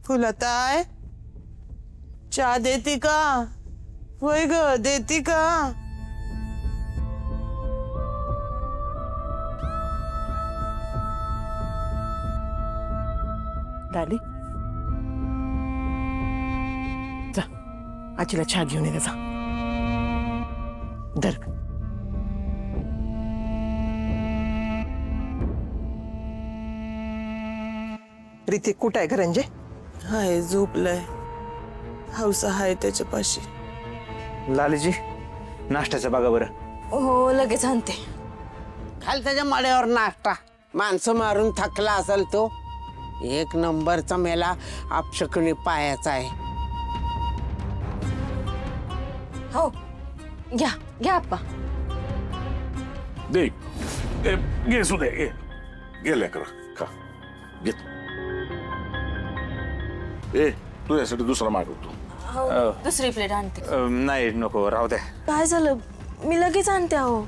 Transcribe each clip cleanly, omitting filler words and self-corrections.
फुलताय चहा देती का? होय ग, देती का? डाली जा, आजीला चहा घेऊन ये जा. धर. ऋतिक कुठं आहे घरंजे? हाय झोपलाय. हौसा हाय त्याच्यापाशी. लालीजी नाश्त्याचं बघा बरं. हो लगेच आणते. खाल त्याच्या माड्यावर नाश्ता. माणसं मारून थकला असेल तो. एक नंबरचा मेला अपशकुनी पायाचा आहे. हो घ्या घ्या आप्पा. दे घे सुदे घे. गेले करा का घे. तुझ्यासाठी दुसरा मागवतो. हो दुसरी प्लेट आणते. नाही नको राहू द्या. काय झालं? मी लगेच आणते. अहो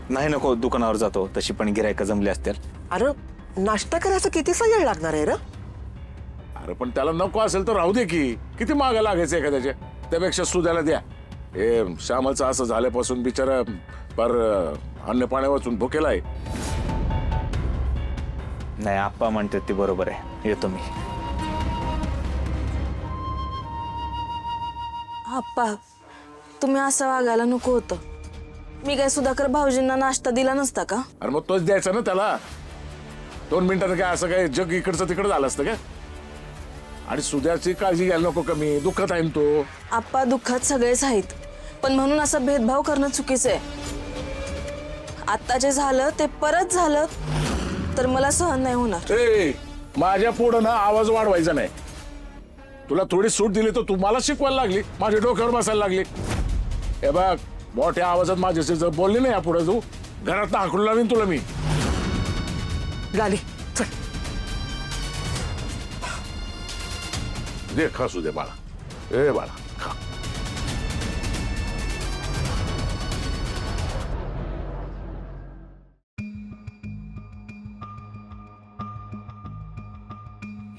नाही नको, दुकानावर जातो. तशी पण गिरायका जमली असतील. अरे नाश्ता करायचा कितीसा वेळ लागणार आहे रे? अरे पण त्याला नको असेल तर राहू दे की. किती मागा लागायचं एखाद्याच्या. त्यापेक्षा सुद्याला द्या. हे श्यामलचं असं झाल्यापासून बिचारा पर अन्न पाण्या वाचून भुकेला आहे. नाही आप्पा म्हणते ती बरोबर आहे. येतो मी. आप्पा तुम्ही असं वागायला नको होतं. मी काय सुधाकर भाऊजींना नाश्ता दिला नसता का? अरे मग तोच द्यायचा ना त्याला. 2 मिनिटात काय असं काय जग इकडचं तिकडं झालं असतं का? आणि सुद्याची काळजी घ्यायला नको कमी. दुःखात आहे ना तो. आप्पा दुःखात सगळेच आहेत, पण म्हणून असा भेदभाव करणं चुकीचं आहे. आता जे झालं ते परत झालं तर मला सहन नाही होणार. माझ्या पुढं ना आवाज वाढवायचा नाही. तुला थोडी सूट दिली तर तू मला शिकवायला लागली. माझ्या डोक्यावर बसायला लागली. हे बघ मोठ्या आवाजात माझ्याशी जर बोलली नाही यापुढे तू घरात हाकलून लावीन तुला मी. लाली चल. दे खा सुदे बाळा. ए बाळा खा.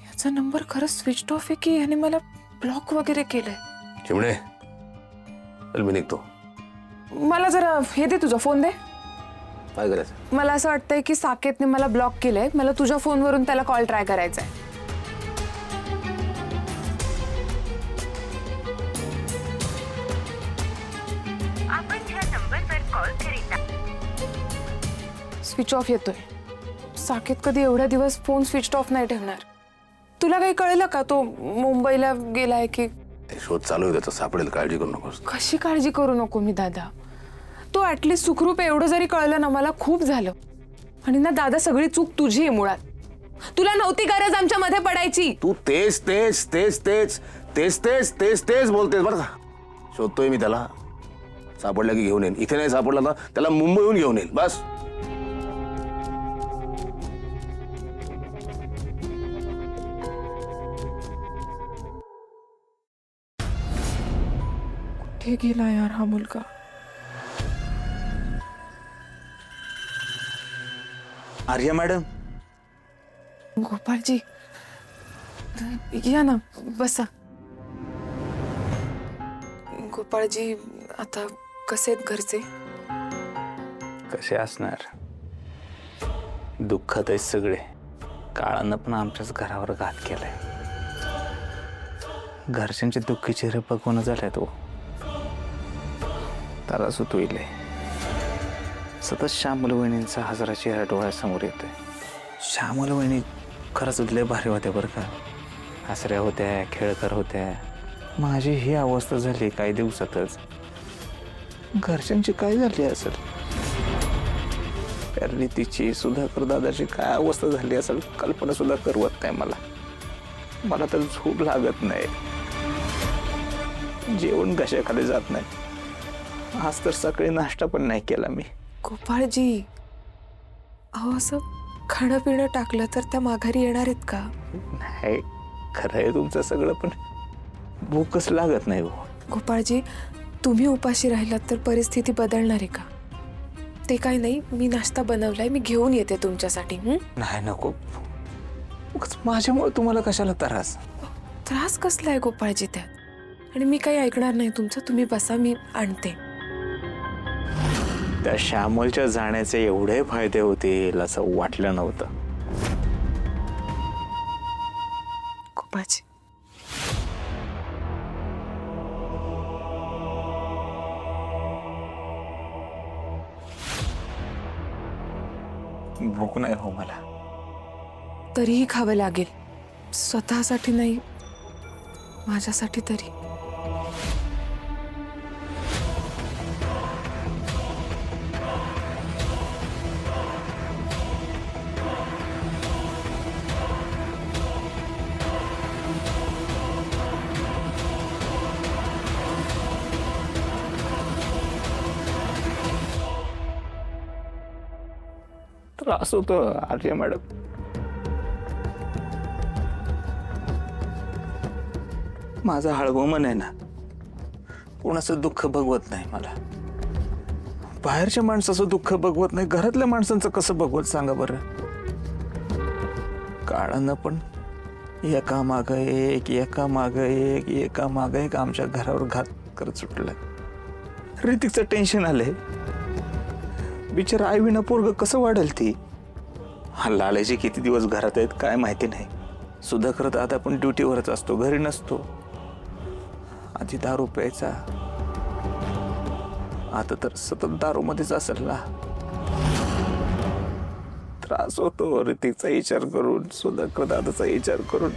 याचा नंबर खरंच स्विच ऑफ आहे की याने मला ब्लॉक वगैरे केलंय? चिमणे चल मी निघतो. मला जरा हे दे, तुझा फोन दे. काय करायचं? मला असं वाटतंय की साकेतने मला ब्लॉक केलंय. मला तुझ्या फोनवरून त्याला कॉल ट्राय करायचा आहे. स्विच ऑफ येतोय. साकेत कधी एवढ्या दिवस फोन स्विच ऑफ नाही ठेवणार. तुला काही कळलं का तो मुंबईला गेलाय की? शोध चालू आहे त्याचा, सापडेल. काळजी करू नकोस. कशी काळजी करू नको मी दादा? तो ऍटलीस्ट सुखरूप एवढं जरी कळलं ना मला खूप झालं. आणि ना दादा सगळी चूक तुझी आहे मुळात. तुला नव्हती गरज आमच्या मध्ये पडायची. तू तेच तेच तेच तेच तेच तेच तेच तेच बोलतेस बरं का. शोधतोय मी त्याला. सापडला की घेऊन येईन. इथे नाही सापडला ना त्याला मुंबईहून घेऊन येईन. बस. कुठे गेला यार हा मुलगा? आर्या मॅडम. गोपाळजी या ना, बसा. गोपाळजी आता कसे आहेत घरचे? कसे असणार, दुःखात आहेत सगळे. काळानं पण आमच्याच घरावर घात केलाय. घरच्यांचे दुःखी चेहरे बघून झाले तो त्याला सुतविले. सतत श्यामल वहिनींचा हजारा चेहरा डोळ्यासमोर येतोय. श्यामल वहिनी खरंच लय भारी होत्या बरं का. हसऱ्या होत्या, खेळकर होत्या. माझी ही अवस्था झाली काही दिवसातच. घरच्यांची काय झाली असेल? रीतीची, सुधाकर दादाची काय अवस्था झाली असेल कल्पना सुद्धा करवत नाही मला. मला तर झोप लागत नाही. जेवण कशाखाली जात नाही. आज तर सकाळी नाश्ता पण नाही केला मी. गोपाळजी अहो असं खाणं पिणं टाकलं तर त्या माघारी येणार आहेत का? नाही खरं आहे तुमचं सगळं, पण भूकच लागत नाही. गोपाळजी तुम्ही उपाशी राहिलात तर परिस्थिती बदलणार आहे का? ते काही नाही, मी नाश्ता बनवलाय, मी घेऊन येते तुमच्यासाठी. नाही नको, उगाच माझ्यामुळे तुम्हाला कशाला त्रास? त्रास कसला आहे गोपाळजी त्यात? आणि मी काही ऐकणार नाही तुमचं, तुम्ही बसा, मी आणते. त्या श्यामलच्या जाण्याचे एवढे फायदे होतील असं वाटलं नव्हतं. गोपाळजी, भूक नाही हो मला. तरीही खावं लागेल, स्वतःसाठी नाही, माझ्यासाठी तरी. त्रास होतो आर्या मॅडम. माझा हळवं मन आहे ना, कोणाचं दुःख बघवत नाही मला. बाहेरच्या माणसाचं दुःख बघवत नाही, घरातल्या माणसांचं कसं बघवत सांगा बरं. काळानं पण एका माग एक एका माग एक एका माग एक आमच्या घरावर घात करत सुटलाय. ऋतिकचं टेन्शन आलंय. बिचारा आई विना पोरग कसं वाढेल ती. लालाजी किती दिवस घरात आहेत काय माहिती नाही. सुधाकर दादा पण ड्युटीवरच असतो, घरी नसतो. आधी दारू प्यायचा, आता तर सतत दारू मध्येच असेल ना. त्रास होतो ऋतिकचा विचार करून, सुधाकर दादाचा विचार करून.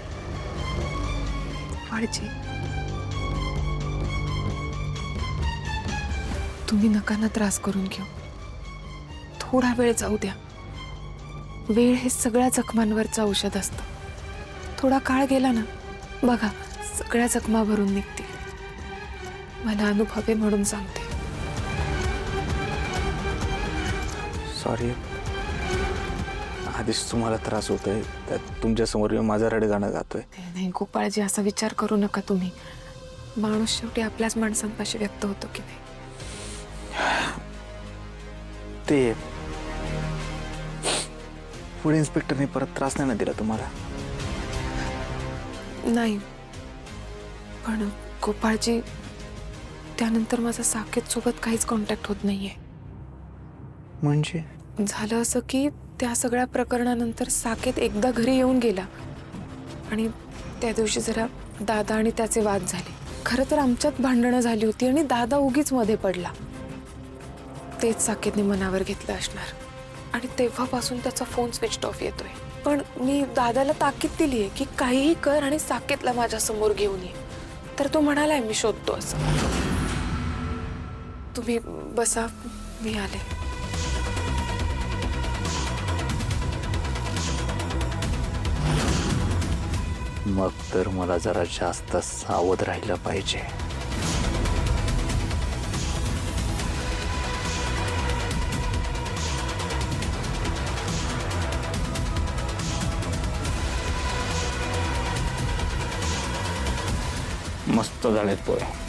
गोपाळजी, तुम्ही नका ना त्रास करून घेऊ. थोडा वेळ जाऊ द्या. वेळ हे सगळ्या जखमांवरचं औषध असतं. थोडा काळ गेला ना, बघा सगळ्या जखमा भरून निघतील. मला अनुभव आहे म्हणून सांगते. सॉरी, आधीच तुम्हाला त्रास होतोय, त्यात तुमच्या समोर मी माझा रडगाणं गातोय. नाही गोपाळजी, असा विचार करू नका तुम्ही. माणूस शेवटी आपल्याच माणसांपाशी व्यक्त होतो की नाही. ते पुढे इन्स्पेक्टरने परत त्रास नाही ना दिला तुम्हाला? नाही, पण गोपाळजी त्यानंतर माझा साकेत सोबत काहीच कॉन्टॅक्ट होत नाहीये. म्हणजे झालं असं की त्या सगळ्या प्रकरणानंतर साकेत एकदा घरी येऊन गेला आणि त्या दिवशी जरा दादा आणि त्याचे वाद झाले. खरं तर आमच्यात भांडणं झाली होती आणि दादा उगीच मध्ये पडला. तेच साकेतने मनावर घेतलं असणार आणि तेव्हापासून त्याचा फोन स्विच ऑफ येतोय. पण मी दादाला ताकीद दिली आहे की काहीही कर आणि साकेतला माझ्या समोर घेऊन ये. तर तो म्हणालाय मी शोधतो असं. तुम्ही बसा, मी आले. मग तर मला जरा जास्त सावध राहिलं पाहिजे. मस्त झालेत पोहे.